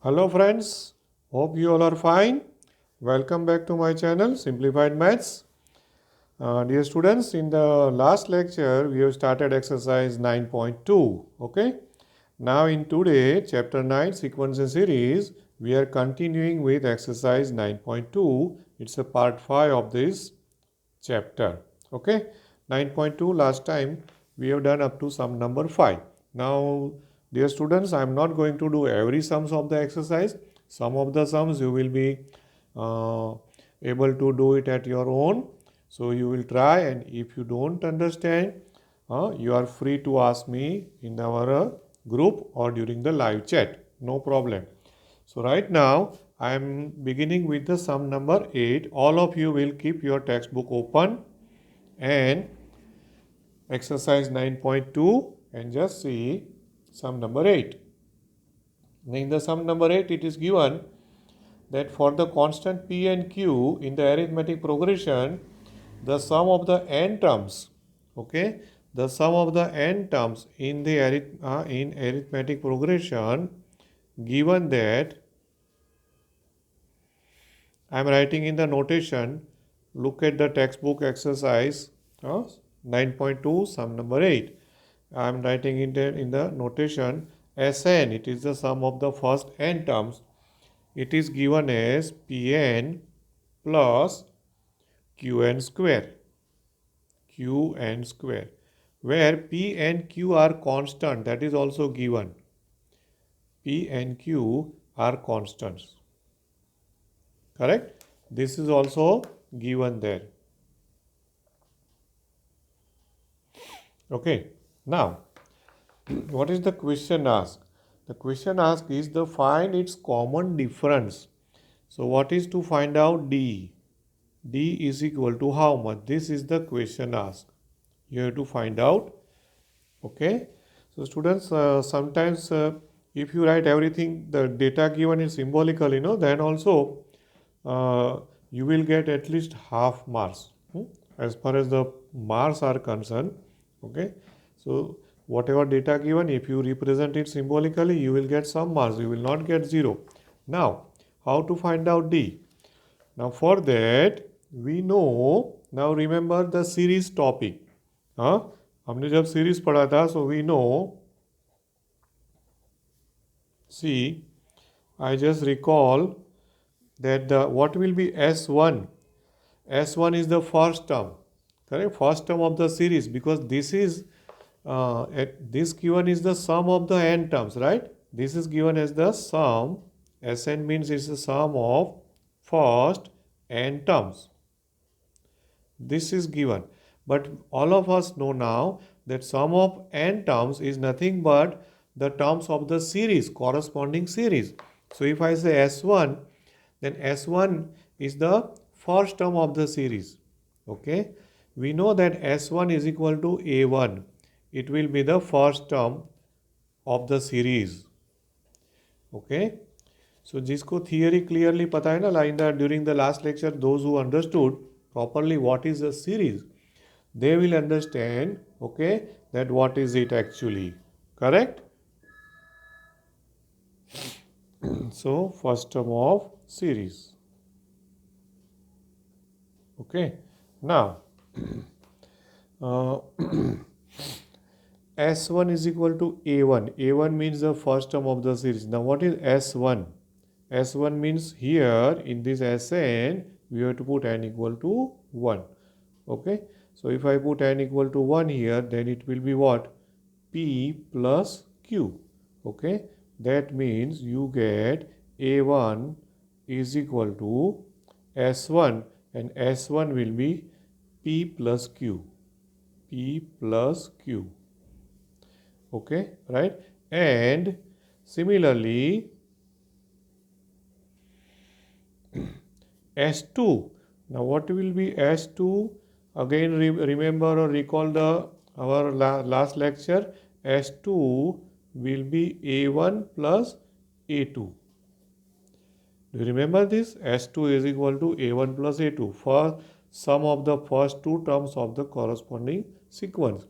Hello friends, hope you all are fine. Welcome back to my channel Simplified Maths. Dear students, in the last lecture we have started exercise 9.2. Okay. Now in today chapter 9 sequence and series we are continuing with exercise 9.2. It's a part 5 of this chapter. Okay. 9.2 last time we have done up to sum number 5. Now dear students, I am not going to do every sums of the exercise. Some of the sums you will be uh, able to do it at your own. So you will try, and if you don't understand, you are free to ask me in our group or during the live chat. No problem. So right now I am beginning with the sum number 8. All of you will keep your textbook open and exercise 9.2 and just see sum number 8. In the sum number 8 it is given that for the constant p and q in the arithmetic progression, the sum of the n terms, okay, the sum of the n terms in the in arithmetic progression, given that I am writing in the notation, look at the textbook exercise 9.2 sum number 8. I am writing in the notation Sn, it is the sum of the first n terms. It is given as Pn plus Qn square. Qn square. Where P and Q are constant, that is also given. P and Q are constants. Correct? This is also given there. Okay. Now, what is the question asked? The question asked is the find its common difference. So what is to find out D? D is equal to how much? This is the question asked. You have to find out. Okay. So students, sometimes if you write everything, the data given is symbolical, then also you will get at least half marks. As far as the marks are concerned. Okay. So whatever data given, if you represent it symbolically, you will get some marks. You will not get 0. Now, how to find out D? Now for that, we know, now remember the series topic. हाँ, हमने जब series पढ़ा था, so we know, see, I just recall that what will be S1? S1 is the first term, correct? First term of the series, because this is this given is the sum of the n terms, right? This is given as the sum. Sn means it's the sum of first n terms. This is given. But all of us know now that sum of n terms is nothing but the terms of the series, corresponding series. So if I say S1, then S1 is the first term of the series. Okay. We know that S1 is equal to A1. It will be the first term of the series. Okay. So जिसको theory clearly पता है ना, during the last lecture, those who understood properly what is a series, they will understand, okay, that what is it actually. Correct? So first term of series. Okay. Now uh, S1 is equal to A1. A1 means the first term of the series. Now what is S1? S1 means here in this Sn we have to put n equal to 1. Okay. So if I put n equal to 1 here, then it will be what? P plus Q. Okay. That means you get A1 is equal to S1, and S1 will be P plus Q. P plus Q. Okay, right? And similarly, S2. Now what will be S2? Again, remember or recall our last lecture. S2 will be A1 plus A2. Do you remember this? S2 is equal to A1 plus A2 for sum of the first two terms of the corresponding sequence.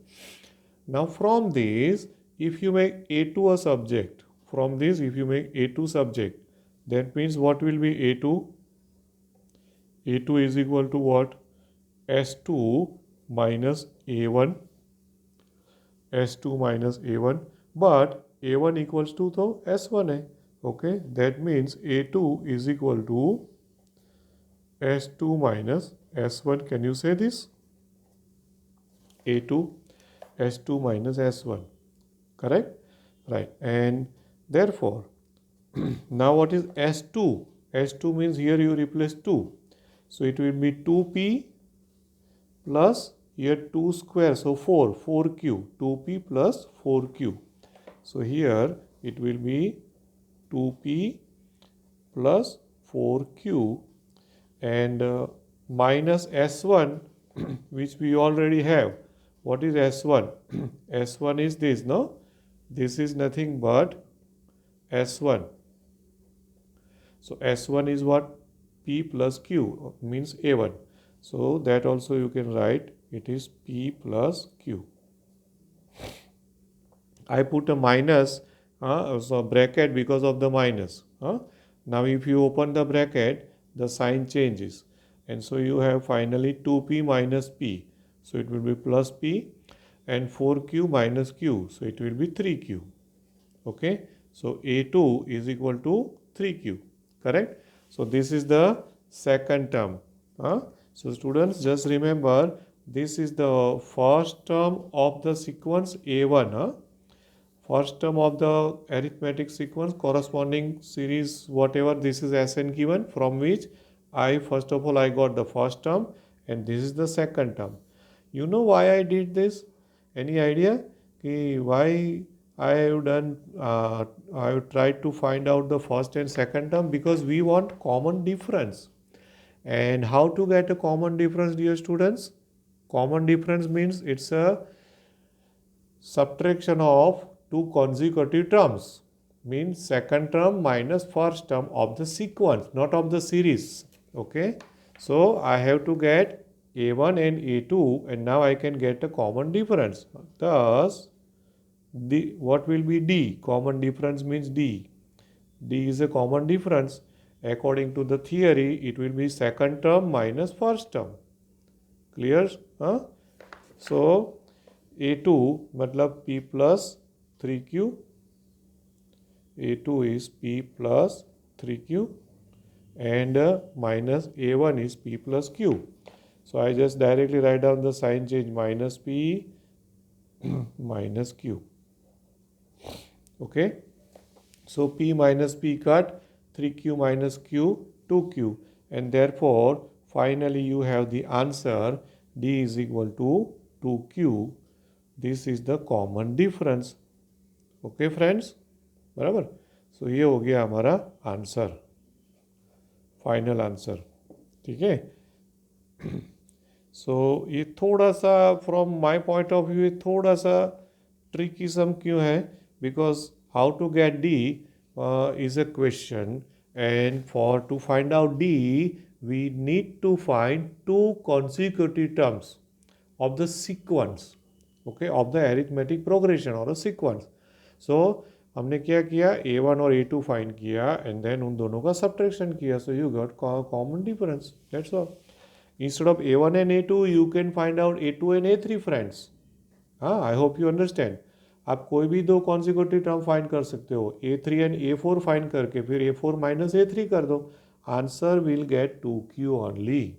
Now from this, if you make A2 a subject, from this, if you make A2 subject, that means what will be A2? A2 is equal to what? S2 minus A1. S2 minus A1. But A1 equals to तो S1 है. Okay, that means A2 is equal to S2 minus S1. Can you say this? A2, S2 minus S1. Correct? Right. And therefore, now what is S2? S2 means here you replace 2. So it will be 2p plus here 2 square. So 4q. 2p plus 4q. So here it will be 2p plus 4q and minus S1 which we already have. What is S1? S1 is this, no? This is nothing but S1. So S1 is what? P plus Q means A1. So that also you can write, it is P plus Q. I put a minus, so bracket because of the minus. Now if you open the bracket, the sign changes. And so you have finally 2p minus p. So it will be plus p and 4q minus q. So it will be 3q. Okay. So A2 is equal to 3q. Correct. So this is the second term. So students, just remember, this is the first term of the sequence A1. First term of the arithmetic sequence, corresponding series, whatever, this is Sn given, from which first of all I got the first term, and this is the second term. You know why I did this? Any idea? Why I have done, I have tried to find out the first and second term? Because we want common difference. And how to get a common difference, dear students? Common difference means it's a subtraction of two consecutive terms. Means second term minus first term of the sequence, not of the series. Okay. So I have to get A1 and A2, and now I can get a common difference. Thus, what will be D? Common difference means D. D is a common difference. According to the theory, it will be second term minus first term. Clear? So A2 matlab P plus 3q. A2 is P plus 3q and minus A1 is P plus q. So I just directly write down the sign change, minus P minus q. Okay. So P minus P cut, 3q minus q, 2q, and therefore finally you have the answer D is equal to 2q. This is the common difference. Okay friends, बराबर. So ये हो गया हमारा answer, final answer. ठीक है. सो ये थोड़ा सा from my point of view थोड़ा सा ट्रिकीसम क्यों है? Because how to get D is a question, and for to find out D we need to find two consecutive terms of the sequence, okay, of the arithmetic progression or a sequence. So हमने क्या किया, A1 और A2 find किया and then उन दोनों का subtraction किया. So you got common difference. That's all. Instead of A1 and A2, you can find out A2 and A3 friends. I hope you understand. आप कोई भी दो कॉन्सिक्यूटिव टर्म फाइंड कर सकते हो. A3 एंड A4 फाइंड करके फिर A4 minus A3 कर दो. Answer will get 2Q only.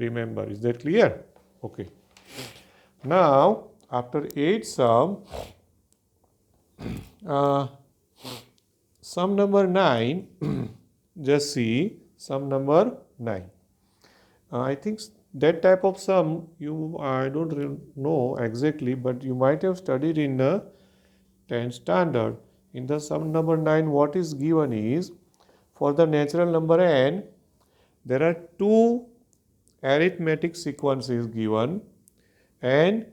Remember, is that clear? Okay. Now, after 8 sum number 9, just see sum number 9. I think that type of sum I don't know exactly, but you might have studied in the 10th standard. In the sum number 9, what is given is, for the natural number n, there are two arithmetic sequences given, and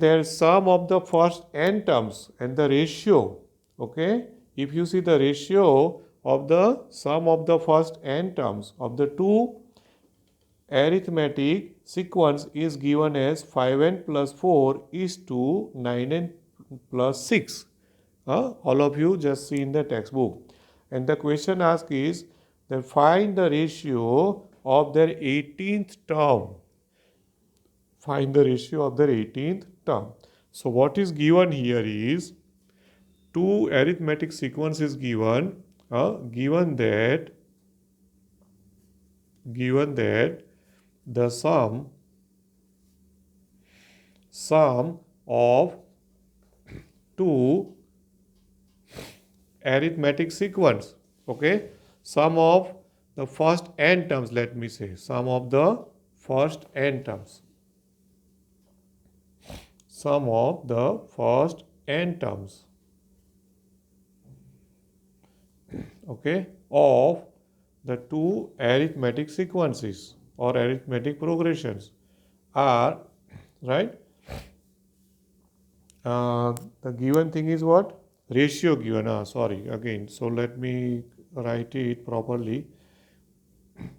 their sum of the first n terms and the ratio. Okay, if you see the ratio of the sum of the first n terms of the two arithmetic sequence is given as 5n plus 4 is to 9n plus 6. All of you just see in the textbook. And the question asked is that find the ratio of their 18th term. Find the ratio of their 18th term. So what is given here is two arithmetic sequence is given. Given that the sum of two arithmetic sequence, okay, sum of the first n terms, let me say sum of the first n terms, sum of the first n terms, okay, of the two arithmetic sequences or arithmetic progressions are, right, the given thing is what? Ratio given. Sorry, again. So let me write it properly.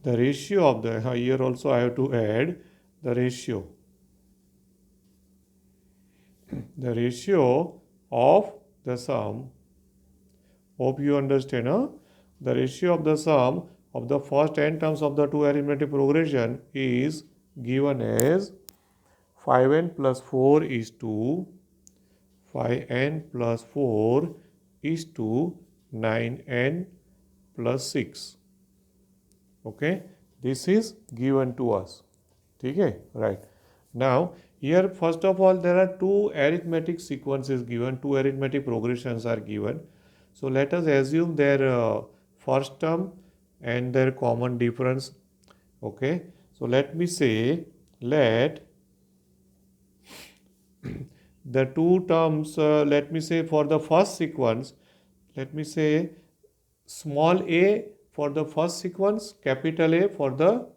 The ratio of the, here also I have to add the ratio. The ratio of the sum. Hope you understand. The ratio of the sum of the first n terms of the two arithmetic progression is given as 5n plus 4 is to 5n plus 4 is to 9n plus 6. Okay, this is given to us. Okay, right. Now, here first of all, there are two arithmetic sequences given, two arithmetic progressions are given. So, let us assume their first term and their common difference. Okay, so let me say, let the two terms, let me say for the first sequence, let me say small a for the first sequence, capital A for the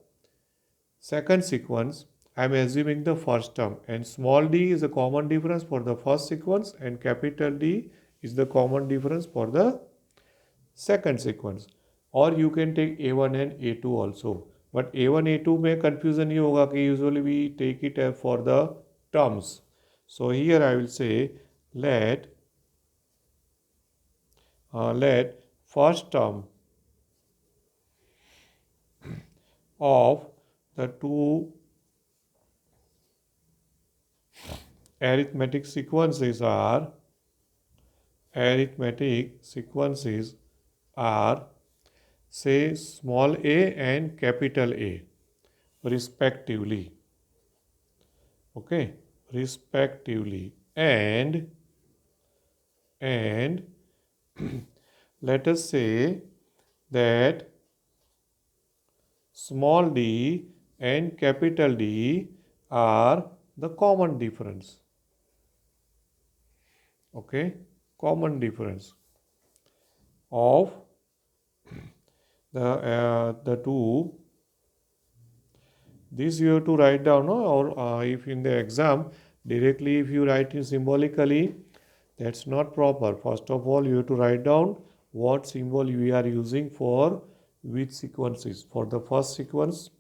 second sequence. I am assuming the first term, and small d is a common difference for the first sequence and capital D is the common difference for the second sequence. Or you can take a1 and a2 also, but a1 a2 में confusion ये होगा कि usually we take it for the terms. So here I will say let first term of the two arithmetic sequences are say small a and capital A respectively. Okay, respectively, and let us say that small d and capital D are the common difference. Okay, common difference of the two. This you have to write down, no? Or if in the exam directly if you write it symbolically, that's not proper. First of all, you have to write down what symbol we are using for which sequences. For the first sequence,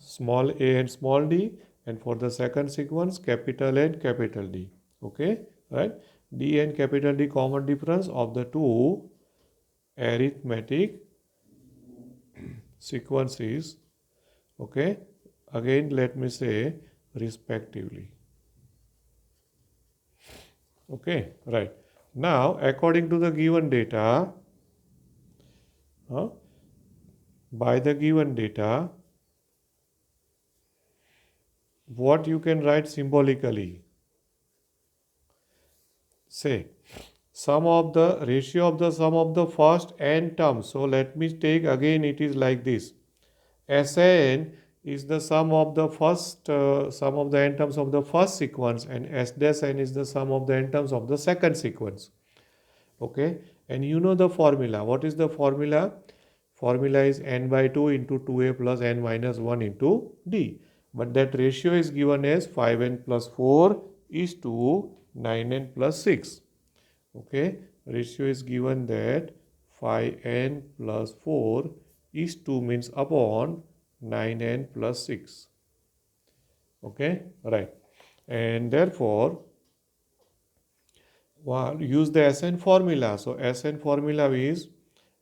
small a and small d, and for the second sequence, capital A and capital D. Okay, right? D and capital D common difference of the two arithmetic sequences. Okay, again let me say respectively. Okay, right. Now, according to the given data, by the given data, what you can write symbolically? Say, sum of the ratio of the sum of the first n terms. So, let me take again, it is like this. Sn is the sum of the first sum of the n terms of the first sequence, and S dash n is the sum of the n terms of the second sequence. Okay, and you know the formula. What is the formula? Formula is n by 2 into 2a plus n minus 1 into d. But that ratio is given as 5n plus 4 is to 9n plus 6. Okay, ratio is given that 5n plus 4 is 2 means upon 9n plus 6. Okay, right. And therefore, use the SN formula. So SN formula is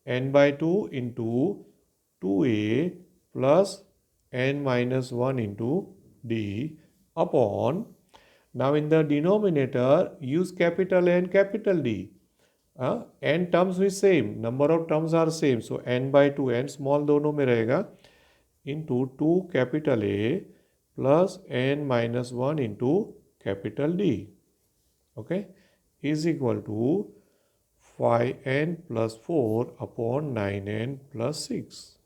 n by 2 into 2a plus n minus 1 into d upon. Now in the denominator, use capital N, capital D. N terms is same, number of terms are same. So n by 2, n small दोनों में रहेगा, into 2 capital A plus n minus 1 into capital D. Okay, is equal to 5n plus 4 upon 9n plus 6.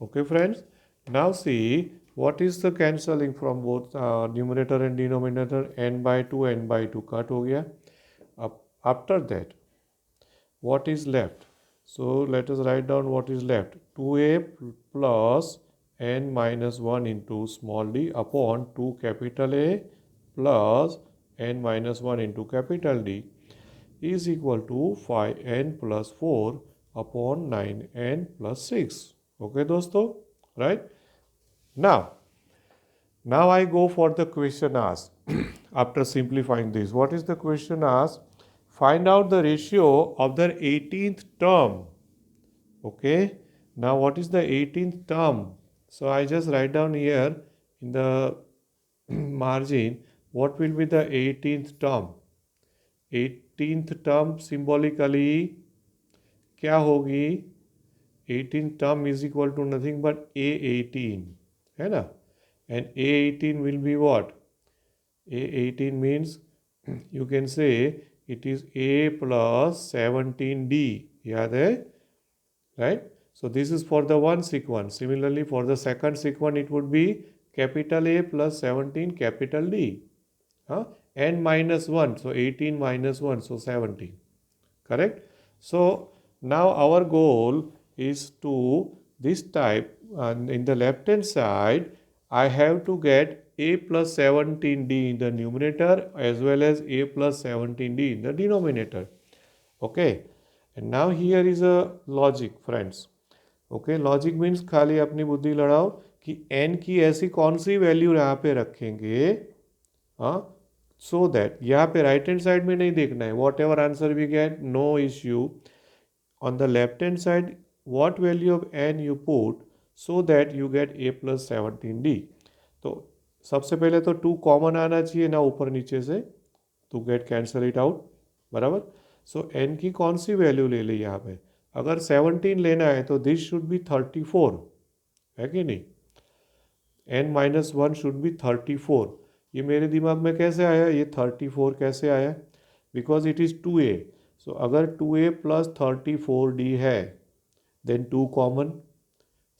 Okay friends, now see what is the cancelling from both numerator and denominator. N by 2 cut हो गया. After that, what is left? So let us write down what is left. 2a plus n minus 1 into small d upon 2 capital A plus n minus 1 into capital D is equal to 5n plus 4 upon 9n plus 6. Okay दोस्तों, right? Now I go for the question asked. After simplifying this, what is the question asked? Find out the ratio of the 18th term. Okay, now what is the 18th term? So I just write down here in the margin what will be the 18th term. 18th term symbolically क्या होगी? 18th term is equal to nothing but A18, है ना? And A18 will be what? A18 means you can say it is A plus 17D. याद है? Right? So this is for the one sequence. Similarly, for the second sequence, it would be capital A plus 17 capital D. N minus 1. So 18 minus 1. So 17. Correct? So now our goal is to this type. In the left hand side, I have to get A plus 17D in the numerator as well as A plus 17D in the denominator. Okay. And now here is a logic, friends. Okay, logic means खाली अपनी बुद्धि लड़ाओ कि n की ऐसी कौन सी value यहाँ पे रखेंगे, so that यहाँ पे राइट हैंड साइड में नहीं देखना है. Whatever answer we get, no issue. On the left hand side what value of n you put so that you get a plus 17d. तो सबसे पहले तो 2 कॉमन आना चाहिए ना ऊपर नीचे से, to get cancel it out. बराबर. सो n की कौन सी वैल्यू ले ली यहाँ पे? अगर 17 लेना है तो दिस शुड बी 34, है कि नहीं? n minus 1 should be 34. ये मेरे दिमाग में कैसे आया? ये 34 कैसे आया? Because it is 2a. सो अगर 2a प्लस 34d है देन 2 कॉमन.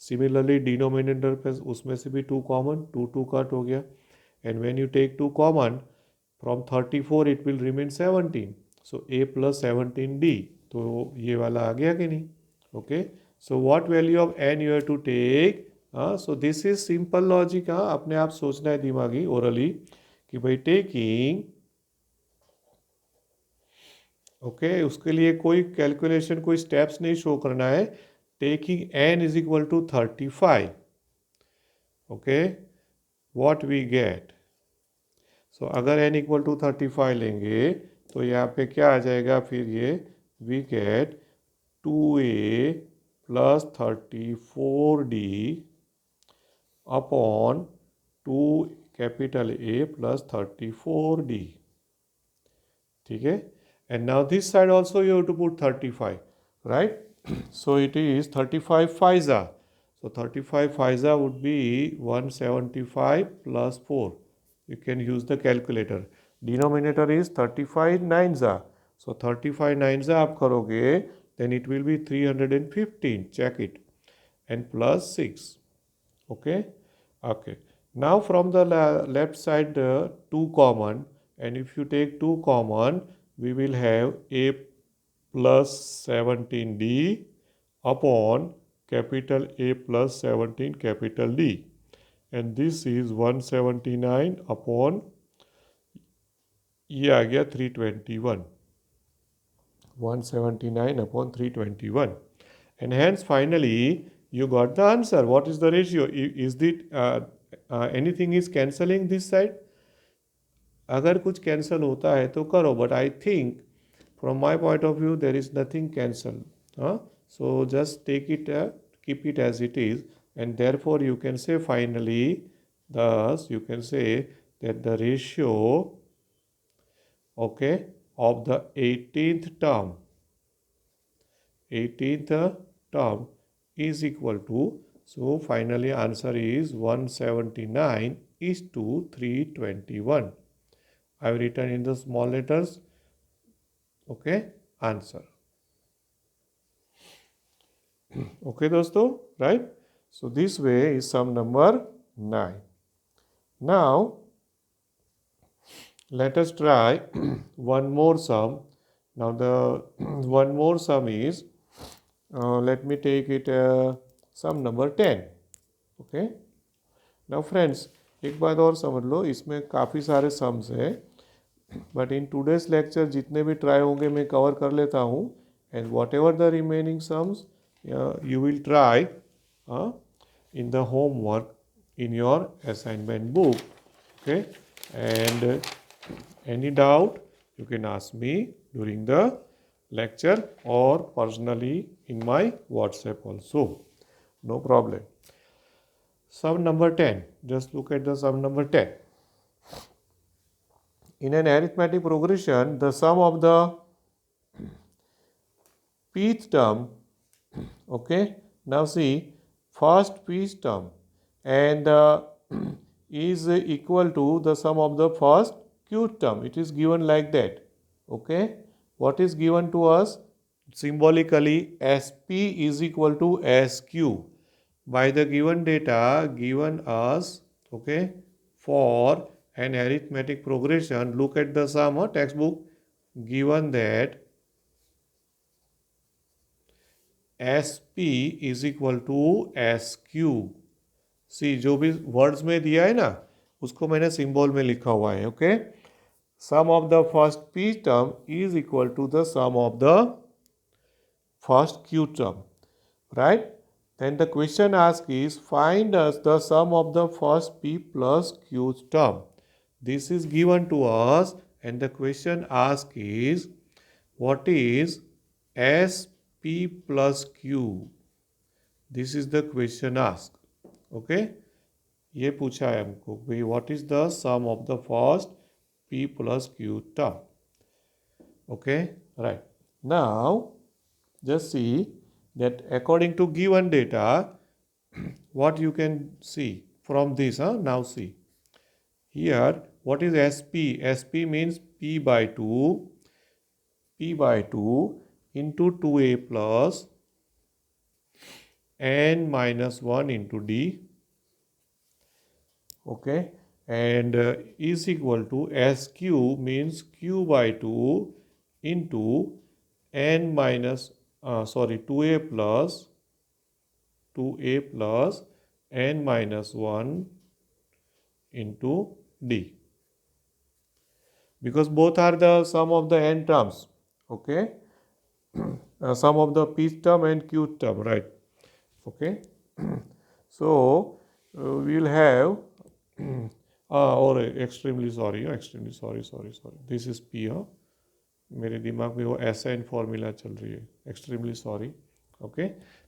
सिमिलरली डिनोमिनेटर पे उसमें से भी 2 कॉमन, 2 कट हो गया. And when you take 2 common from 34 it will remain 17. So a plus 17d. तो ये वाला आ गया कि नहीं? Okay. So what value of n you have to take? So this is simple logic. अपने आप सोचना है दिमागी ओरली कि भाई टेकिंग. ओके, उसके लिए कोई कैलकुलेशन, कोई स्टेप्स नहीं शो करना है. Taking n is equal to 35. Okay, what we get? So अगर n इक्वल टू 35 लेंगे तो यहाँ पे क्या आ जाएगा फिर? ये we get 2a plus 34d upon 2 capital A plus 34d. ठीक है. And now this side also you have to put 35, right? So it is 35 5 So 35 5 would be 175 plus 4. You can use the calculator. Denominator is 35 9 So 35 9 आप करोगे then it will be 315. Check it. And plus 6. Okay. Okay. Now from the left side 2 common, and if you take 2 common, we will have a plus 17d upon capital A plus 17 capital D. And this is 179 upon, ये आ गया 321. 179 upon 321. And hence finally you got the answer. What is the ratio? Is it anything is cancelling this side? अगर कुछ cancel होता है तो करो, but I think from my point of view there is nothing cancel. So just take it, keep it as it is, and therefore you can say finally, thus you can say that the ratio, okay, of the 18th term is equal to, so finally answer is 179 is to 321. I have written in the small letters, okay, answer. Okay, dosto, right? So this way is sum number 9. Now let us try one more sum. Now the one more sum is, let me take it sum number 10. Okay. Now friends, एक बात और समझ लो, इसमें काफ़ी सारे sums हैं, but in today's lecture जितने भी ट्राई होंगे मैं कवर कर लेता हूँ, and what ever the remaining sums you will try in the homework in your assignment book. Okay, and any doubt you can ask me during the lecture or personally in my WhatsApp also, no problem. Sum number 10, just look at the sum number 10. In an arithmetic progression, the sum of the pth term, okay, now see, first pth term and is equal to the sum of the first qth term. It is given like that. Okay, what is given to us? Symbolically, sp is equal to sq by the given data given us. Okay, for an arithmetic progression, look at the sum of textbook, given that SP is equal to SQ. सी जो भी words में दिया है ना उसको मैंने symbol में लिखा हुआ है. Okay, sum of the first P term is equal to the sum of the first Q term, right. Then the question asked is find us the sum of the first p plus q term. This is given to us and the question asked is what is sp plus q. This is the question asked. Okay, ये पूछा है हमको भाई what is the sum of the first p plus q term. Okay, right. Now just see that according to given data what you can see from this. Now see here, what is sp? Sp means p by 2 into 2a plus n minus 1 into d. Okay, and is equal to sq means q by 2 into n minus 2a plus n minus 1 into d, because both are the sum of the n terms. Okay, sum of the p term and q term, right. Okay, so we will have और extremely sorry, this is p. मेरे दिमाग में वो ऐसा इन formula चल रही है, extremely sorry. Okay,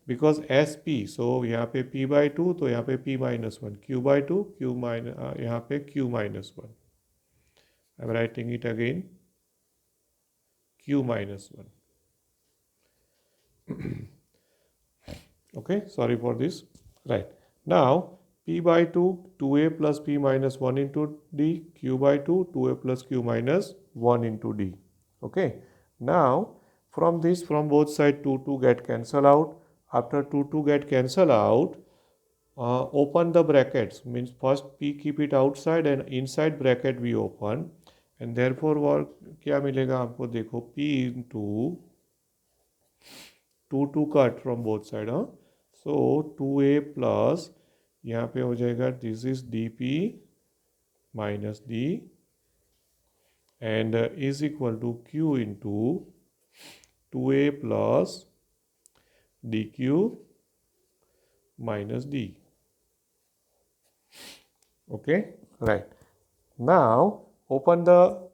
because S P, so यहाँ पे p बाई 2 तो यहाँ पे p minus 1, q by 2 q minus यहाँ पे q minus 1. I am writing it again, q minus 1. Okay, sorry for this. Right, now p by 2 2a plus p minus 1 into d, q by 2 2a plus q minus 1 into d. Okay, now from this, from both side 2 get cancel out. After 2 get cancel out, open the brackets, means first p keep it outside and inside bracket we open, and therefore what क्या मिलेगा आपको, देखो p into 2 cut from both side. So 2a plus यहाँ पे हो जाएगा this is dp minus d and is equal to q into 2a plus dq minus d. Okay, right. Now open the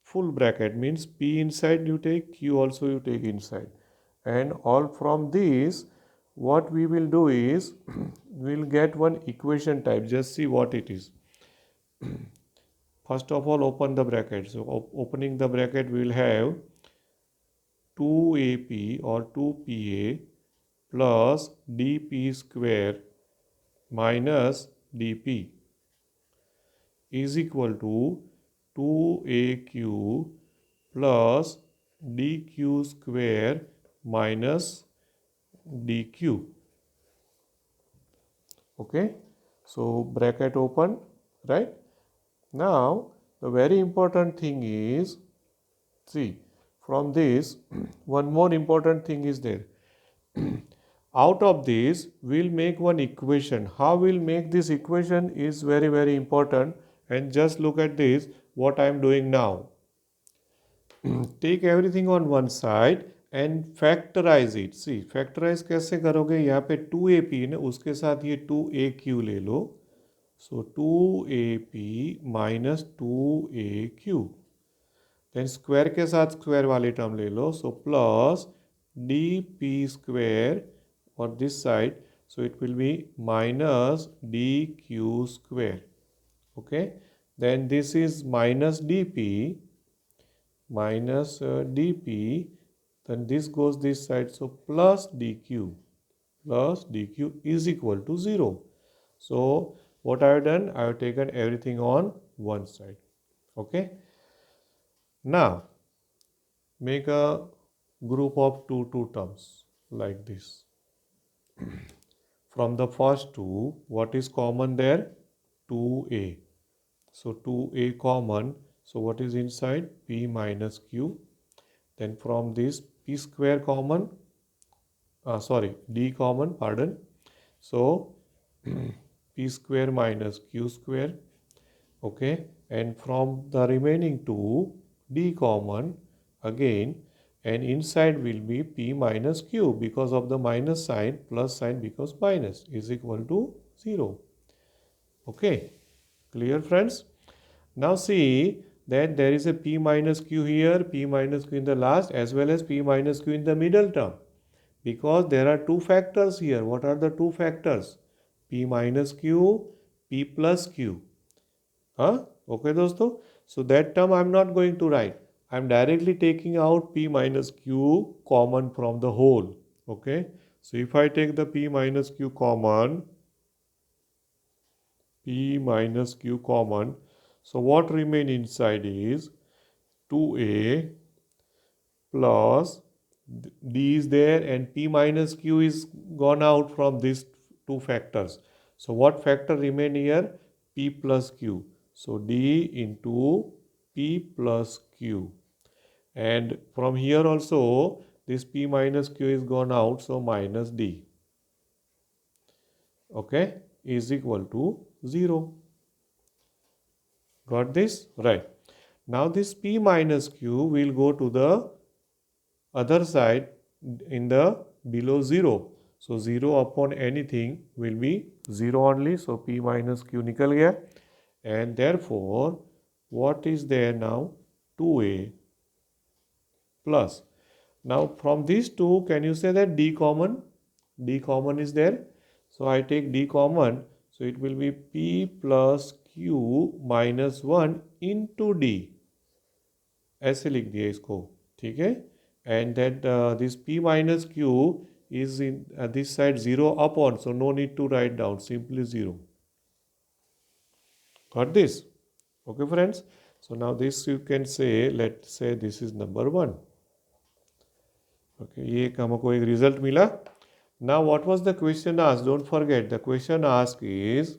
full bracket, means P inside you take, Q also you take inside, and all from this what we will do is we will get one equation type. Just see what it is. First of all, open the bracket. So opening the bracket, we will have 2AP or 2PA plus DP square minus DP is equal to 2AQ plus DQ square minus DQ. Okay, so bracket open, right? Now the very important thing is, see, from this one more important thing is there. Out of this we'll make one equation. How we'll make this equation is very important, and just look at this what I am doing now. Take everything on one side and factorize it. See, factorize कैसे करोगे? यहाँ पे 2AP ना, उसके साथ ये 2AQ ले लो. So 2AP minus 2AQ. Then square के साथ square वाली term ले लो. So plus DP square on this side. So it will be minus DQ square. Okay. Then this is minus DP minus dp, then this goes this side, so plus dq is equal to 0. So what I have done, I have taken everything on one side. Okay, now make a group of two terms like this. From the first two, what is common there? 2a. So 2a common. So what is inside? P minus Q. Then from this P square common, D common, pardon. So P square minus Q square. Okay. And from the remaining two, D common again. And inside will be P minus Q, because of the minus sign, plus sign because minus is equal to 0. Okay. Clear, friends? Now see that there is a P minus Q here, P minus Q in the last, as well as P minus Q in the middle term, because there are two factors here. What are the two factors? P minus Q, P plus Q. Okay, dosto? So that term I am not going to write. I am directly taking out P minus Q common from the whole. Okay. So if I take the P minus Q common, P minus Q common, so what remain inside is 2a plus d is there, and P minus Q is gone out from these two factors. So what factor remain here? P plus Q. So d into P plus Q. And from here also this P minus Q is gone out, so minus d. Okay, is equal to 0. Got this? Right. Now this P minus Q will go to the other side in the below 0. So 0 upon anything will be 0 only. So P minus Q nikal gaya. And therefore, what is there now? 2a plus. Now from these two, can you say that d common? D common is there. So I take d common. So it will be P plus Q minus 1 into d. ऐसे लिख दिया इसको, ठीक है? And that this P minus Q is in this side 0 upon, so no need to write down, simply 0. Got this? Okay, friends. So now this you can say, let's say this is number 1. Okay, ये हमको एक result मिला. Now what was the question asked? Don't forget, the question asked is,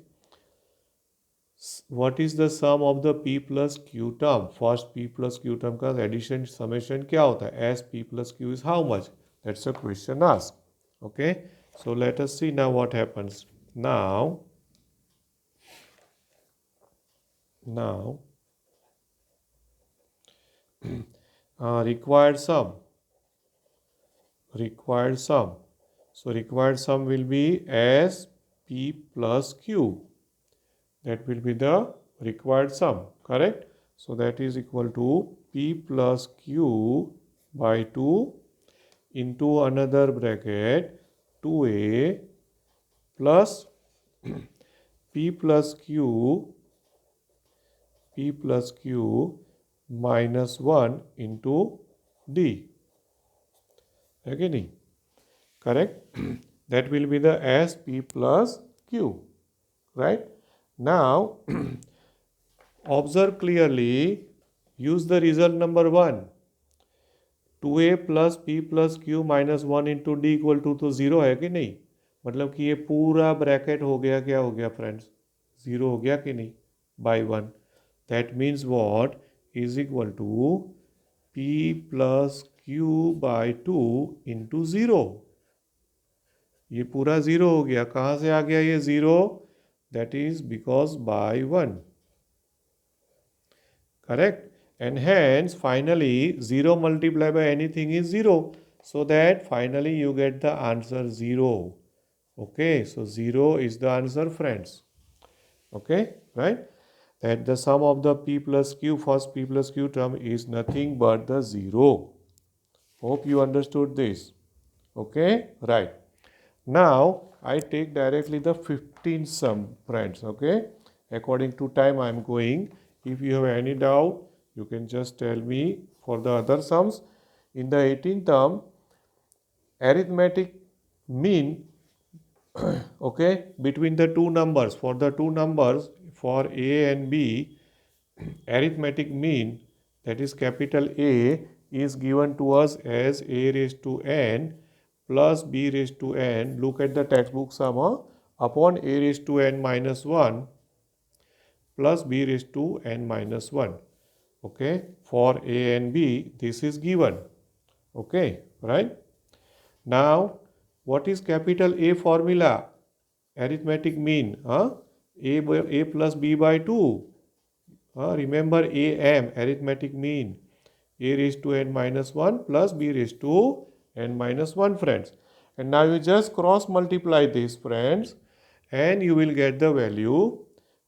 what is the sum of the P plus Q term? First P plus Q term का addition summation क्या होता है? As P plus Q is how much? That's a question asked. Okay, so let us see now what happens. Now required sum. So required sum will be as P plus Q. That will be the required sum, correct? So that is equal to P plus Q by 2 into another bracket 2A plus P plus Q minus 1 into D. Okay, correct? That will be the S P plus Q, right? Now, observe clearly, use the result number 1. 2A plus P plus Q minus 1 into D equal to तो 0 है कि नहीं? मतलब कि ये पूरा bracket हो गया, क्या हो गया फ्रेंड्स? 0 हो गया कि नहीं? By 1. That means what is equal to P plus Q by 2 into 0. ये पूरा 0 हो गया. कहाँ से आ गया ये 0? That is because by 1. Correct? And hence finally 0 multiplied by anything is 0. So that finally you get the answer 0. Okay, so 0 is the answer, friends. Okay, right? That the sum of the P plus Q, first P plus Q term is nothing but the 0. Hope you understood this. Okay, right. Now I take directly the 15th sum, friends. Okay, according to time I am going. If you have any doubt, you can just tell me for the other sums. In the 18th term, arithmetic mean okay, between the two numbers, for the two numbers for A and B, arithmetic mean, that is capital A, is given to us as A raised to n plus B raised to n. Look at the textbook sum upon A raised to n minus 1 plus B raised to n minus 1. Okay, for A and B this is given. Okay, right? Now what is capital A formula? Arithmetic mean, A plus B by 2. Remember AM, arithmetic mean, A raised to n minus 1 plus B raised to n minus 1, friends. And now you just cross multiply this, friends, and you will get the value.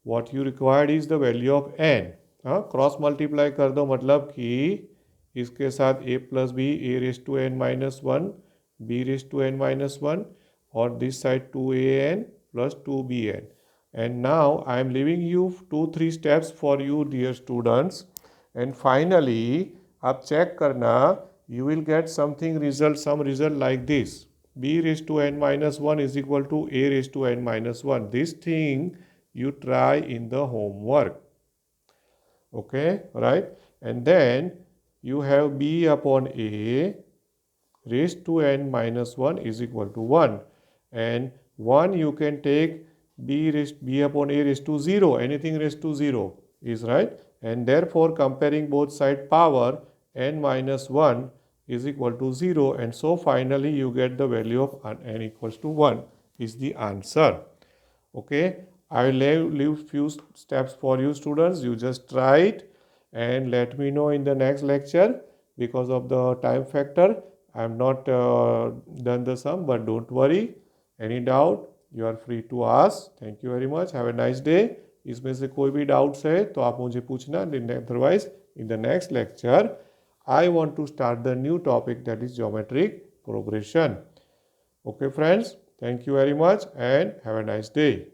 What you required is the value of n. Cross multiply कर दो, मतलब कि इसके साथ a plus B, a raise to n minus 1, b raise to n minus 1, और this side 2an plus 2bn. And now I am leaving you 2-3 steps for you, dear students. And finally, आप check करना, you will get something result, some result like this. b raised to n minus 1 is equal to a raised to n minus 1. This thing you try in the homework. Okay, right? And then you have b upon a raised to n minus 1 is equal to 1. And 1 you can take b upon a raised to 0. Anything raised to 0 is right. And therefore comparing both side power, n minus 1 is equal to 0. And so finally you get the value of n equals to 1 is the answer. Okay, I will leave few steps for you students. You just try it and let me know in the next lecture. Because of the time factor, I am not done the sum, but don't worry. Any doubt, you are free to ask. Thank you very much. Have a nice day. इसमें से कोई भी doubts है तो आप मुझे पूछना. Otherwise, in the next lecture, I want to start the new topic, that is geometric progression. Okay, friends. Thank you very much and have a nice day.